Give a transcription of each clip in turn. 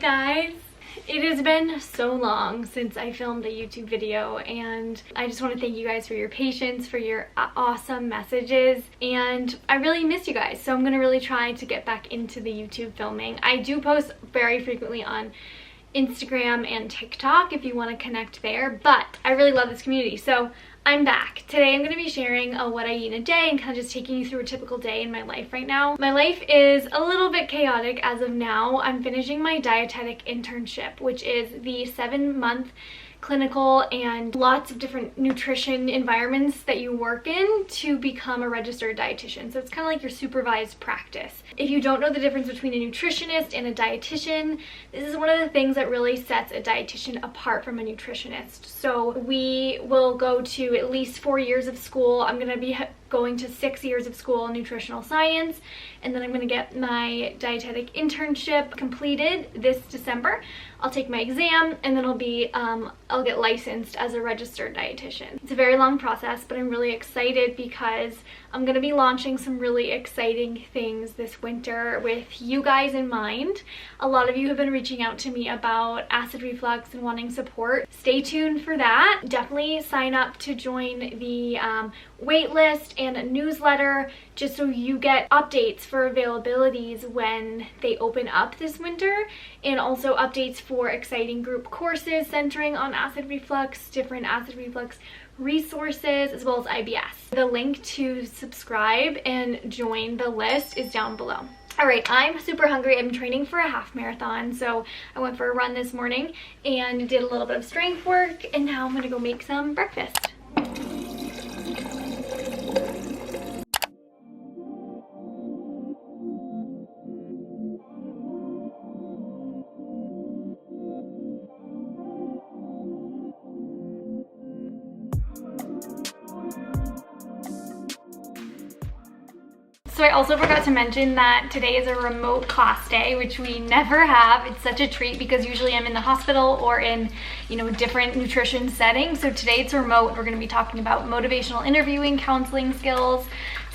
Hi guys! It has been so long since I filmed a YouTube video, and I just want to thank you guys for your patience, for your awesome messages, and I really miss you guys, so I'm going to really try to get back into the YouTube filming. I do post very frequently on Instagram and TikTok if you want to connect there, but I really love this community, so I'm back. Today I'm going to be sharing what I eat in a day and kind of just taking you through a typical day in my life right now. My life is a little bit chaotic as of now. I'm finishing my dietetic internship, which is the 7-month clinical and lots of different nutrition environments that you work in to become a registered dietitian. So it's kind of like your supervised practice. If you don't know the difference between a nutritionist and a dietitian, this is one of the things that really sets a dietitian apart from a nutritionist. So we will go to at least 4 years of school. I'm going to be going to 6 years of school in nutritional science, and then I'm going to get my dietetic internship completed this December. I'll take my exam, and then I'll get licensed as a registered dietitian. It's a very long process, but I'm really excited because I'm going to be launching some really exciting things this winter with you guys in mind. A lot of you have been reaching out to me about acid reflux and wanting support. Stay tuned for that. Definitely sign up to join the wait list and a newsletter just so you get updates for availabilities when they open up this winter, and also updates for exciting group courses centering on acid reflux, different acid reflux resources, as well as IBS. The link to subscribe and join the list is down below. Alright, I'm super hungry. I'm training for a half marathon, so I went for a run this morning and did a little bit of strength work, and now I'm gonna go make some breakfast. So I also forgot to mention that today is a remote class day, which we never have. It's such a treat because usually I'm in the hospital or in, a different nutrition setting. So today it's remote. We're going to be talking about motivational interviewing, counseling skills.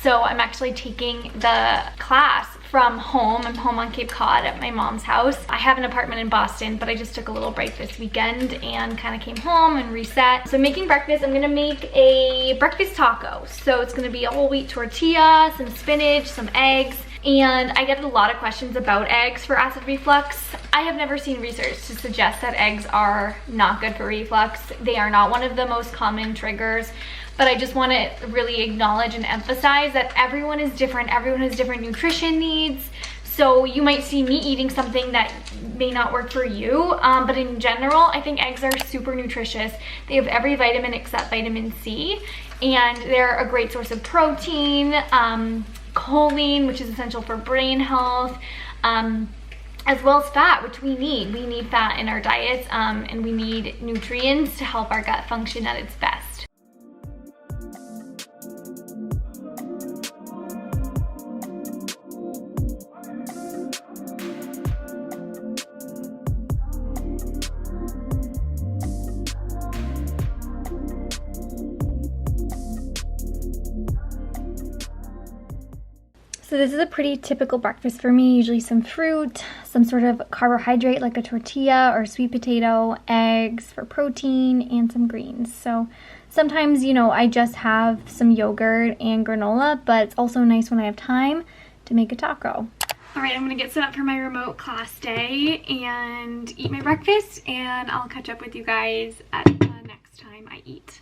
So I'm actually taking the class from home. I'm home on Cape Cod at my mom's house. I have an apartment in Boston, but I just took a little break this weekend and kind of came home and reset. So making breakfast, I'm gonna make a breakfast taco. So it's gonna be a whole wheat tortilla, some spinach, some eggs. And I get a lot of questions about eggs for acid reflux. I have never seen research to suggest that eggs are not good for reflux. They are not one of the most common triggers. But I just want to really acknowledge and emphasize that everyone is different. Everyone has different nutrition needs. So you might see me eating something that may not work for you. But in general, I think eggs are super nutritious. They have every vitamin except vitamin C. And they're a great source of protein, choline, which is essential for brain health, as well as fat, which we need. We need fat in our diets, and we need nutrients to help our gut function at its best. So this is a pretty typical breakfast for me, usually some fruit, some sort of carbohydrate like a tortilla or sweet potato, eggs for protein, and some greens. So sometimes, I just have some yogurt and granola, but it's also nice when I have time to make a taco. Alright, I'm gonna get set up for my remote class day and eat my breakfast, and I'll catch up with you guys at the next time I eat.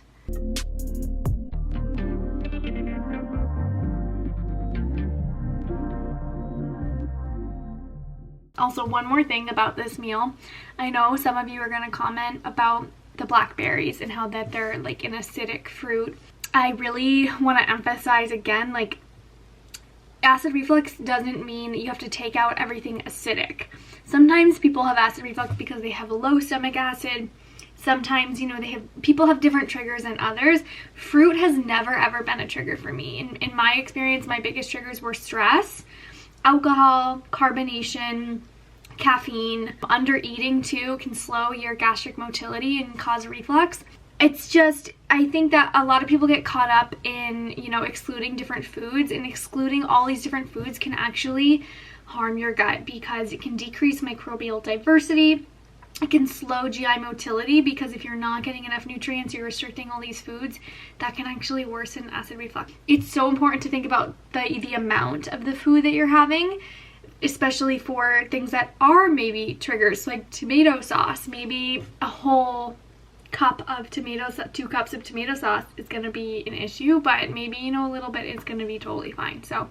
Also, one more thing about this meal. I know some of you are going to comment about the blackberries and how that they're like an acidic fruit. I really want to emphasize again, like, acid reflux doesn't mean that you have to take out everything acidic. Sometimes people have acid reflux because they have a low stomach acid. Sometimes, people have different triggers than others. Fruit has never ever been a trigger for me. In my experience, my biggest triggers were stress, alcohol, carbonation, caffeine. Under eating too can slow your gastric motility and cause reflux. It's just, I think that a lot of people get caught up in, excluding different foods, and excluding all these different foods can actually harm your gut because it can decrease microbial diversity. It can slow GI motility because if you're not getting enough nutrients, you're restricting all these foods, that can actually worsen acid reflux. It's so important to think about the amount of the food that you're having, especially for things that are maybe triggers, like tomato sauce. Maybe a whole cup of tomatoes, 2 cups of tomato sauce is going to be an issue, but maybe, you know, a little bit is going to be totally fine. So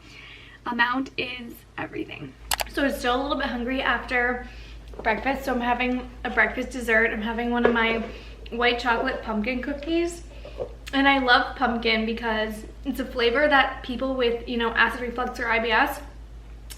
amount is everything. So I'm still a little bit hungry after breakfast, so I'm having a breakfast dessert. I'm having one of my white chocolate pumpkin cookies, and I love pumpkin because it's a flavor that people with, you know, acid reflux or IBS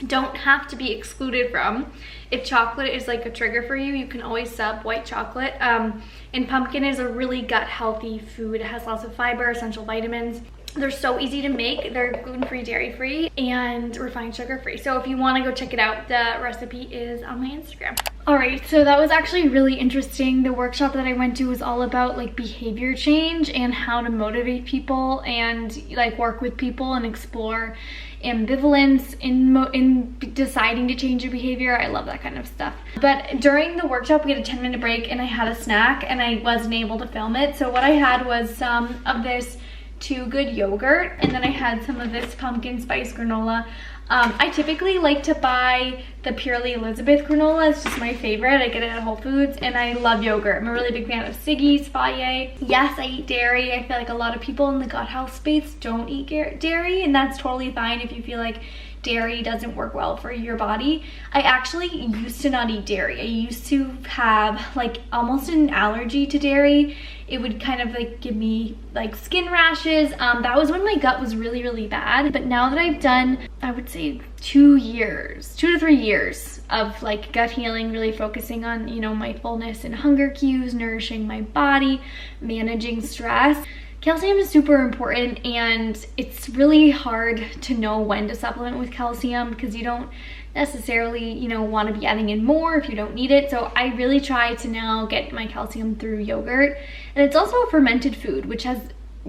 don't have to be excluded from. If chocolate is like a trigger for you, you can always sub white chocolate. And pumpkin is a really gut healthy food. It has lots of fiber, essential vitamins. They're so easy to make. They're gluten-free, dairy-free, and refined sugar-free. So if you want to go check it out, the recipe is on my Instagram. All right, so that was actually really interesting. The workshop that I went to was all about like behavior change and how to motivate people and like work with people and explore ambivalence in deciding to change your behavior. I love that kind of stuff. But during the workshop, we had a 10-minute break and I had a snack and I wasn't able to film it. So what I had was some of this Too Good yogurt, and then I had some of this pumpkin spice granola. I typically like to buy the Purely Elizabeth granola. It's just my favorite. I get it at Whole Foods, and I love yogurt. I'm a really big fan of Siggi's, Fage. Yes, I eat dairy. I feel like a lot of people in the gut health space don't eat dairy, and that's totally fine if you feel like dairy doesn't work well for your body. I actually used to not eat dairy. I used to have like almost an allergy to dairy. It would kind of like give me like skin rashes. That was when my gut was really, really bad. But now that I've done, I would say 2 to 3 years of like gut healing, really focusing on, you know, mindfulness and hunger cues, nourishing my body, managing stress. Calcium is super important, and it's really hard to know when to supplement with calcium because you don't necessarily, you know, want to be adding in more if you don't need it. So I really try to now get my calcium through yogurt, and it's also a fermented food, which has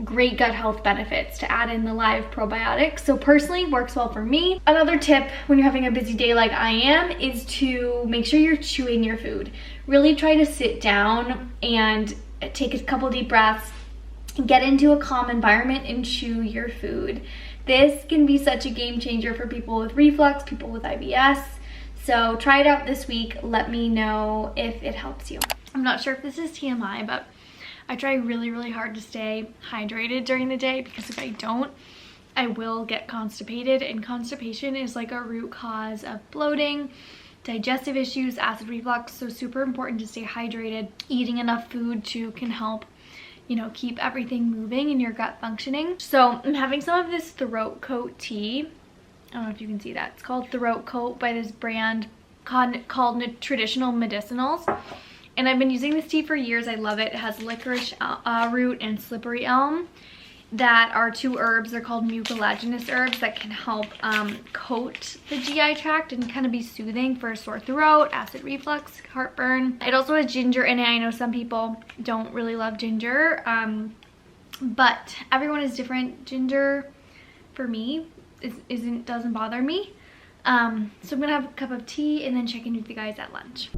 great gut health benefits to add in the live probiotics. So personally works well for me. Another tip when you're having a busy day like I am is to make sure you're chewing your food. Really try to sit down and take a couple deep breaths, get into a calm environment and chew your food. This can be such a game changer for people with reflux, people with IBS. So try it out this week. Let me know if it helps you. I'm not sure if this is TMI, but I try really, really hard to stay hydrated during the day because if I don't, I will get constipated, and constipation is like a root cause of bloating, digestive issues, acid reflux. So super important to stay hydrated. Eating enough food too can help, you know, keep everything moving and your gut functioning. So I'm having some of this throat coat tea. I don't know if you can see that. It's called Throat Coat by this brand called Nutritional Medicinals. And I've been using this tea for years. I love it. It has licorice root and slippery elm. That are 2 herbs. They're called mucilaginous herbs that can help coat the GI tract and kind of be soothing for sore throat, acid reflux, heartburn. It also has ginger in it. I know some people don't really love ginger, but everyone is different. Ginger, for me, doesn't bother me. So I'm gonna have a cup of tea and then check in with you guys at lunch.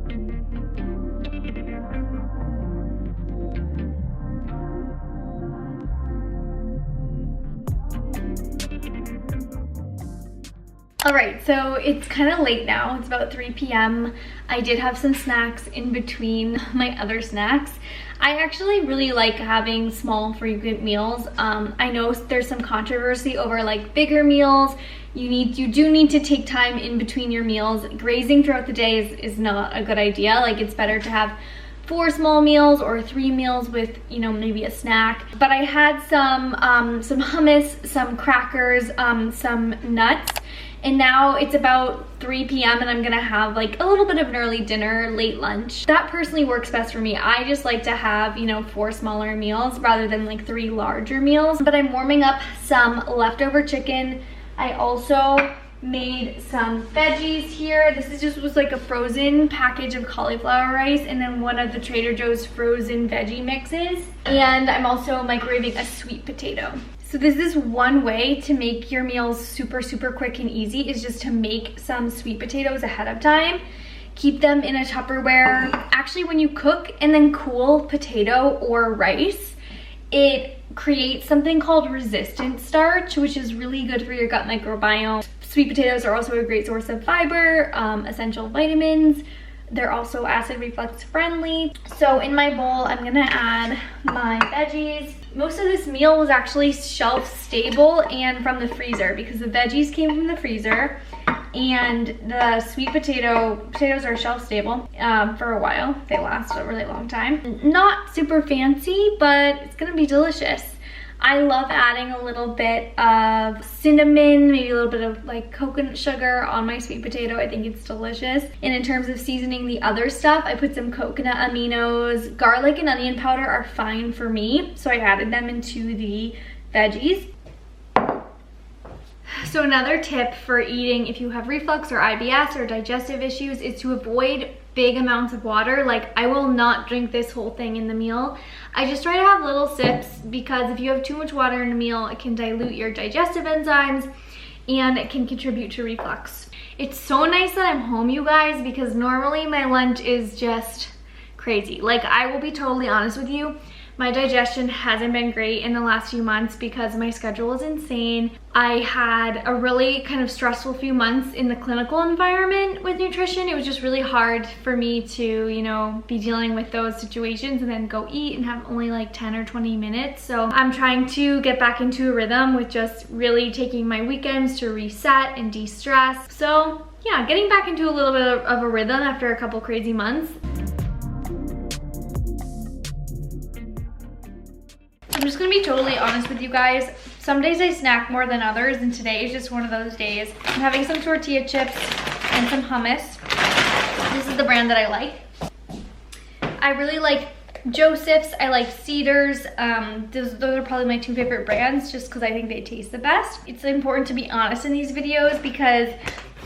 All right, so it's kind of late now. It's about 3 p.m. I did have some snacks in between my other snacks. I actually really like having small, frequent meals. I know there's some controversy over like bigger meals. You do need to take time in between your meals. Grazing throughout the day is not a good idea. Like, it's better to have 4 small meals or 3 meals with, you know, maybe a snack. But I had some hummus, some crackers, some nuts. And now it's about 3 p.m. and I'm gonna have like a little bit of an early dinner, late lunch. That personally works best for me. I just like to have, you know, 4 smaller meals rather than like 3 larger meals. But I'm warming up some leftover chicken. I also made some veggies here. This was like a frozen package of cauliflower rice and then one of the Trader Joe's frozen veggie mixes. And I'm also microwaving a sweet potato. So this is one way to make your meals super, super quick and easy, is just to make some sweet potatoes ahead of time. Keep them in a Tupperware. Actually, when you cook and then cool potato or rice, it creates something called resistant starch, which is really good for your gut microbiome. Sweet potatoes are also a great source of fiber, essential vitamins. They're also acid reflux friendly. So in my bowl, I'm gonna add my veggies. Most of this meal was actually shelf stable and from the freezer, because the veggies came from the freezer and the sweet potatoes are shelf stable for a while. They last a really long time. Not super fancy, but it's gonna be delicious. I love adding a little bit of cinnamon, maybe a little bit of like coconut sugar on my sweet potato. I think it's delicious. And in terms of seasoning the other stuff, I put some coconut aminos. Garlic and onion powder are fine for me, so I added them into the veggies. So another tip for eating if you have reflux or IBS or digestive issues is to avoid big amounts of water. Like, I will not drink this whole thing in the meal. I just try to have little sips, because if you have too much water in a meal, it can dilute your digestive enzymes and it can contribute to reflux. It's so nice that I'm home, you guys, because normally my lunch is just crazy. Like, I will be totally honest with you, my digestion hasn't been great in the last few months because my schedule is insane. I had a really kind of stressful few months in the clinical environment with nutrition. It was just really hard for me to, you know, be dealing with those situations and then go eat and have only like 10 or 20 minutes. So I'm trying to get back into a rhythm with just really taking my weekends to reset and de-stress. So yeah, getting back into a little bit of a rhythm after a couple crazy months. I'm just gonna be totally honest with you guys. Some days I snack more than others, and today is just one of those days. I'm having some tortilla chips and some hummus. This is the brand that I like. I really like Joseph's, I like Cedars. Those are probably my two favorite brands, just because I think they taste the best. It's important to be honest in these videos because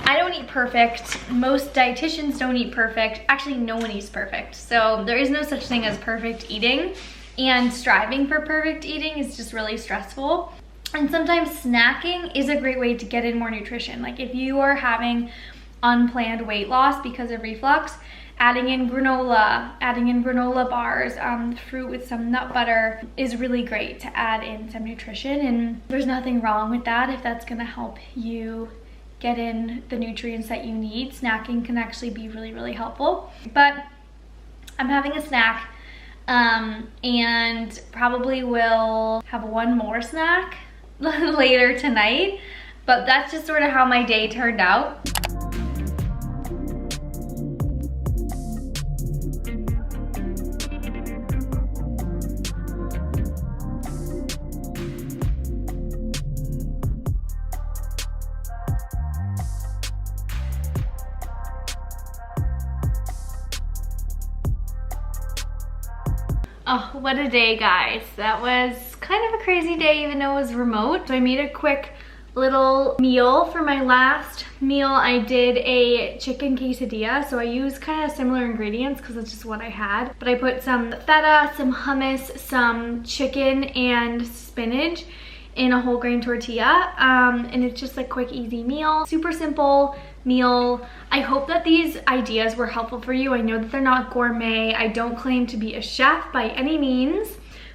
I don't eat perfect. Most dietitians don't eat perfect. Actually, no one eats perfect. So there is no such thing as perfect eating. And striving for perfect eating is just really stressful. And sometimes snacking is a great way to get in more nutrition. Like if you are having unplanned weight loss because of reflux, adding in granola bars, fruit with some nut butter is really great to add in some nutrition. And there's nothing wrong with that if that's gonna help you get in the nutrients that you need. Snacking can actually be really, really helpful. But I'm having a snack. And probably will have one more snack later tonight, but that's just sort of how my day turned out. Oh, what a day, guys. That was kind of a crazy day, even though it was remote. So I made a quick little meal for my last meal. I did a chicken quesadilla. So I used kind of similar ingredients because that's just what I had. But I put some feta, some hummus, some chicken, and spinach in a whole grain tortilla. And it's just a quick, easy meal. Super simple meal. I hope that these ideas were helpful for you. I know that they're not gourmet. I don't claim to be a chef by any means,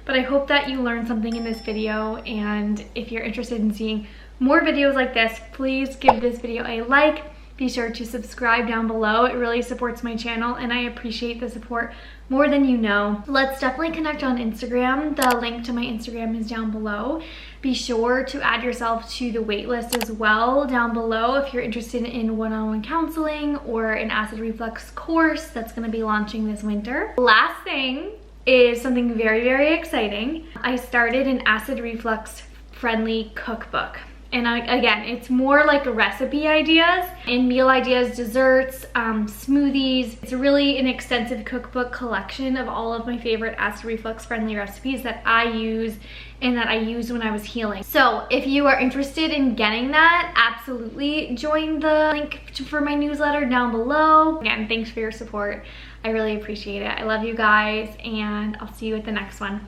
but I hope that you learned something in this video. And if you're interested in seeing more videos like this, please give this video a like. Be sure to subscribe down below. It really supports my channel and I appreciate the support more than you know. Let's definitely connect on Instagram. The link to my Instagram is down below. Be sure to add yourself to the waitlist as well down below if you're interested in one-on-one counseling or an acid reflux course that's going to be launching this winter. Last thing is something very, very exciting. I started an acid reflux friendly cookbook. And again, it's more like recipe ideas and meal ideas, desserts, smoothies. It's really an extensive cookbook collection of all of my favorite acid reflux friendly recipes that I use and that I used when I was healing. So if you are interested in getting that, absolutely join the link for my newsletter down below. Again, thanks for your support. I really appreciate it. I love you guys and I'll see you at the next one.